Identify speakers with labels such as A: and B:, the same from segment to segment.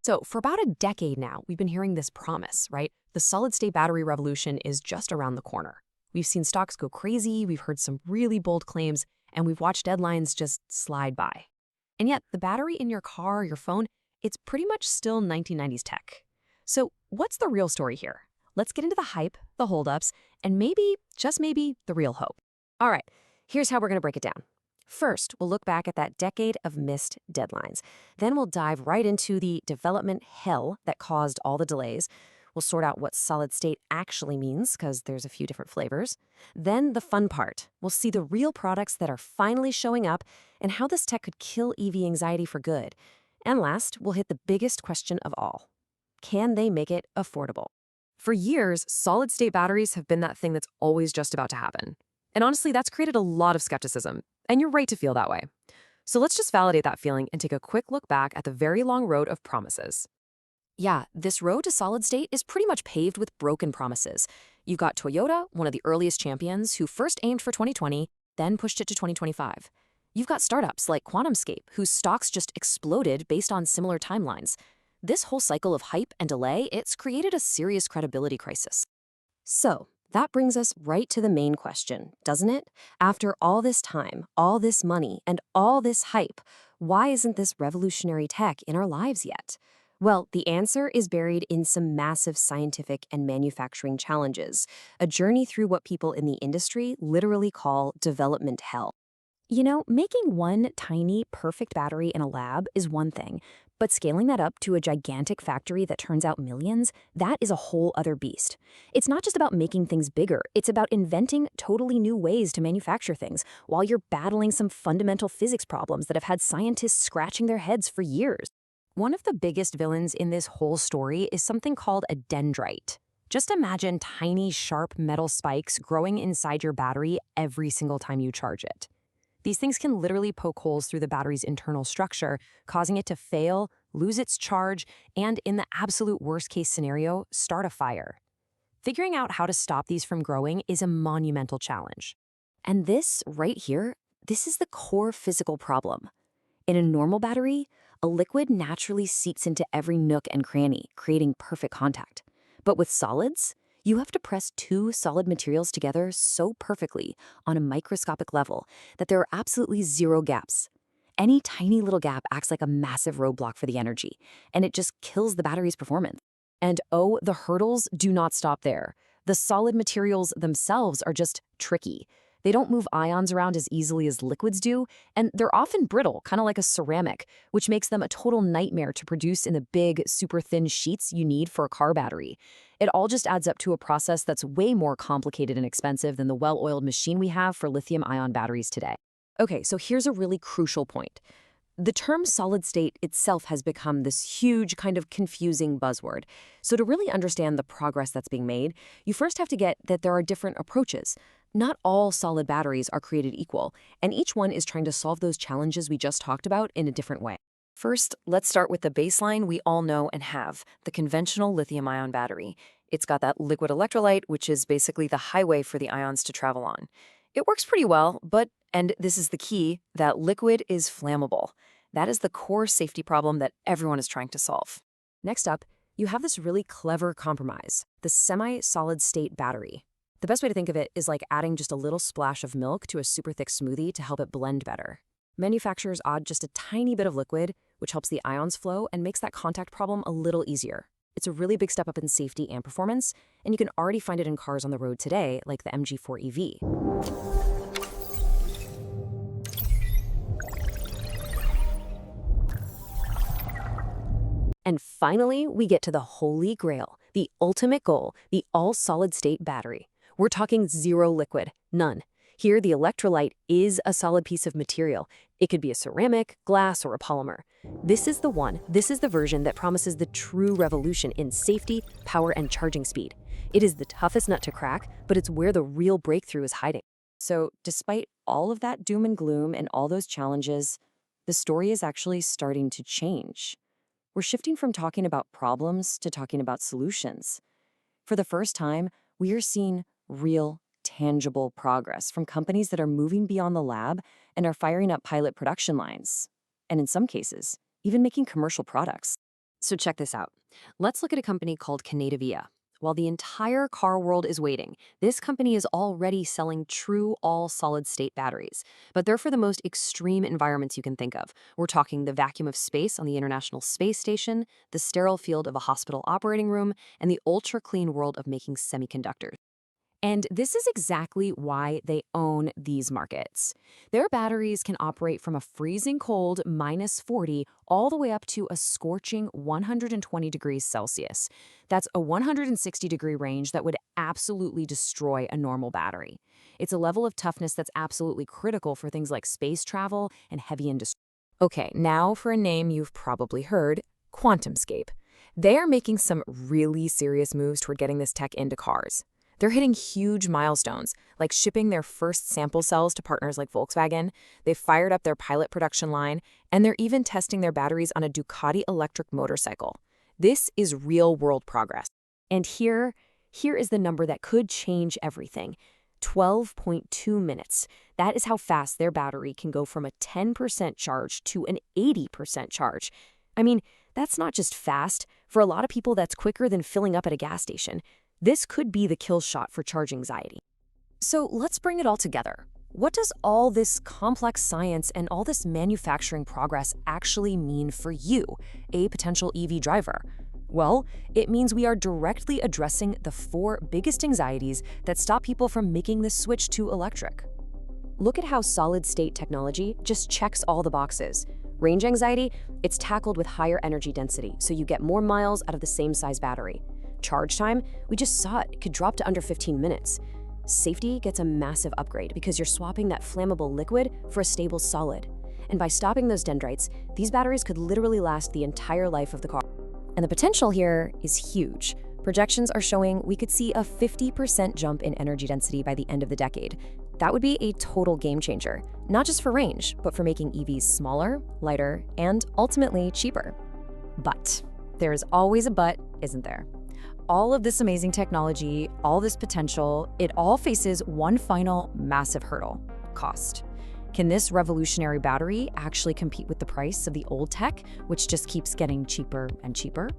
A: So, for about a decade now, we've been hearing this promise, right? The solid state battery revolution is just around the corner. We've seen stocks go crazy, we've heard some really bold claims, and we've watched deadlines just slide by. And yet, the battery in your car, your phone, it's pretty much still 1990s tech. So, what's the real story here? Let's get into the hype, the holdups, and maybe, just maybe, the real hope. All right, here's how we're going to break it down. First, we'll look back at that decade of missed deadlines. Then we'll dive right into the development hell that caused all the delays. We'll sort out what solid state actually means, because there's a few different flavors. Then the fun part. We'll see the real products that are finally showing up and how this tech could kill EV anxiety for good. And last, we'll hit the biggest question of all. Can they make it affordable? For years, solid-state batteries have been that thing that's always just about to happen. And honestly, that's created a lot of skepticism, and you're right to feel that way. So let's just validate that feeling and take a quick look back at the very long road of promises. Yeah, this road to solid state is pretty much paved with broken promises. You've got Toyota, one of the earliest champions, who first aimed for 2020, then pushed it to 2025. You've got startups like QuantumScape, whose stocks just exploded based on similar timelines. This whole cycle of hype and delay, it's created a serious credibility crisis. So, that brings us right to the main question, doesn't it? After all this time, all this money, and all this hype, why isn't this revolutionary tech in our lives yet? Well, the answer is buried in some massive scientific and manufacturing challenges, a journey through what people in the industry literally call development hell. You know, making one tiny, perfect battery in a lab is one thing, but scaling that up to a gigantic factory that turns out millions, that is a whole other beast. It's not just about making things bigger, it's about inventing totally new ways to manufacture things while you're battling some fundamental physics problems that have had scientists scratching their heads for years. One of the biggest villains in this whole story is something called a dendrite. Just imagine tiny, sharp metal spikes growing inside your battery every single time you charge it. These things can literally poke holes through the battery's internal structure, causing it to fail, lose its charge, and in the absolute worst-case scenario, start a fire. Figuring out how to stop these from growing is a monumental challenge. And this, right here, this is the core physical problem. In a normal battery, a liquid naturally seeps into every nook and cranny, creating perfect contact. But with solids, you have to press two solid materials together so perfectly on a microscopic level that there are absolutely zero gaps. Any tiny little gap acts like a massive roadblock for the energy, and it just kills the battery's performance. And oh, the hurdles do not stop there. The solid materials themselves are just tricky. They don't move ions around as easily as liquids do, and they're often brittle, kind of like a ceramic, which makes them a total nightmare to produce in the big, super thin sheets you need for a car battery. It all just adds up to a process that's way more complicated and expensive than the well-oiled machine we have for lithium-ion batteries today. Okay, so here's a really crucial point. The term solid state itself has become this huge kind of confusing buzzword. So to really understand the progress that's being made, you first have to get that there are different approaches. Not all solid batteries are created equal, and each one is trying to solve those challenges we just talked about in a different way. First, let's start with the baseline we all know and have, the conventional lithium-ion battery. It's got that liquid electrolyte, which is basically the highway for the ions to travel on. It works pretty well, but, and this is the key, that liquid is flammable. That is the core safety problem that everyone is trying to solve. Next up, you have this really clever compromise, the semi-solid state battery. The best way to think of it is like adding just a little splash of milk to a super thick smoothie to help it blend better. Manufacturers add just a tiny bit of liquid, which helps the ions flow and makes that contact problem a little easier. It's a really big step up in safety and performance, and you can already find it in cars on the road today, like the MG4 EV. And finally, we get to the holy grail, the ultimate goal, the all-solid-state battery. We're talking zero liquid, none. Here, the electrolyte is a solid piece of material. It could be a ceramic, glass, or a polymer. This is the one, this is the version that promises the true revolution in safety, power, and charging speed. It is the toughest nut to crack, but it's where the real breakthrough is hiding. So, despite all of that doom and gloom and all those challenges, the story is actually starting to change. We're shifting from talking about problems to talking about solutions. For the first time, we are seeing real, tangible progress from companies that are moving beyond the lab and are firing up pilot production lines, and in some cases, even making commercial products. So check this out. Let's look at a company called Canadavia. While the entire car world is waiting, this company is already selling true all-solid-state batteries. But they're for the most extreme environments you can think of. We're talking the vacuum of space on the International Space Station, the sterile field of a hospital operating room, and the ultra-clean world of making semiconductors. And this is exactly why they own these markets. Their batteries can operate from a freezing cold -40 all the way up to a scorching 120 degrees Celsius. That's a 160-degree range that would absolutely destroy a normal battery. It's a level of toughness that's absolutely critical for things like space travel and heavy industry. Okay, now for a name you've probably heard, QuantumScape. They are making some really serious moves toward getting this tech into cars. They're hitting huge milestones, like shipping their first sample cells to partners like Volkswagen. They've fired up their pilot production line, and they're even testing their batteries on a Ducati electric motorcycle. This is real-world progress. And here is the number that could change everything. 12.2 minutes. That is how fast their battery can go from a 10% charge to an 80% charge. I mean, that's not just fast. For a lot of people, that's quicker than filling up at a gas station. This could be the kill shot for charge anxiety. So let's bring it all together. What does all this complex science and all this manufacturing progress actually mean for you, a potential EV driver? Well, it means we are directly addressing the 4 biggest anxieties that stop people from making the switch to electric. Look at how solid-state technology just checks all the boxes. Range anxiety, it's tackled with higher energy density, so you get more miles out of the same size battery. Charge time, we just saw it could drop to under 15 minutes. Safety gets a massive upgrade because you're swapping that flammable liquid for a stable solid. And by stopping those dendrites, these batteries could literally last the entire life of the car. And the potential here is huge. Projections are showing we could see a 50% jump in energy density by the end of the decade. That would be a total game changer, not just for range, but for making EVs smaller, lighter, and ultimately cheaper. But there's always a but, isn't there? All of this amazing technology, all this potential, it all faces one final massive hurdle: cost. Can this revolutionary battery actually compete with the price of the old tech, which just keeps getting cheaper and cheaper?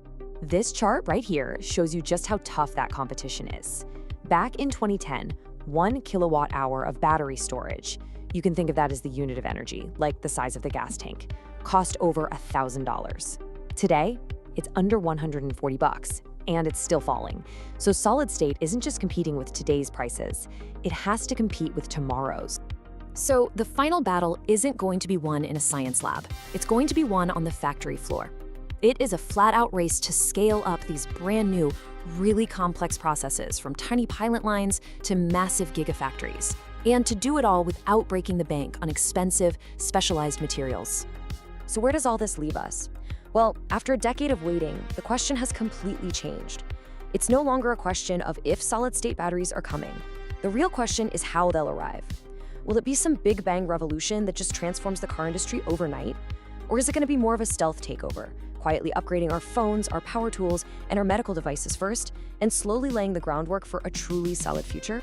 A: This chart right here shows you just how tough that competition is. Back in 2010, 1 kilowatt hour of battery storage, you can think of that as the unit of energy, like the size of the gas tank, cost over $1,000. Today, it's under $140. And it's still falling. So solid state isn't just competing with today's prices, it has to compete with tomorrow's. So the final battle isn't going to be won in a science lab. It's going to be won on the factory floor. It is a flat-out race to scale up these brand new, really complex processes, from tiny pilot lines to massive gigafactories. And to do it all without breaking the bank on expensive, specialized materials. So where does all this leave us? Well, after a decade of waiting, the question has completely changed. It's no longer a question of if solid-state batteries are coming. The real question is how they'll arrive. Will it be some big bang revolution that just transforms the car industry overnight? Or is it going to be more of a stealth takeover, quietly upgrading our phones, our power tools, and our medical devices first, and slowly laying the groundwork for a truly solid future?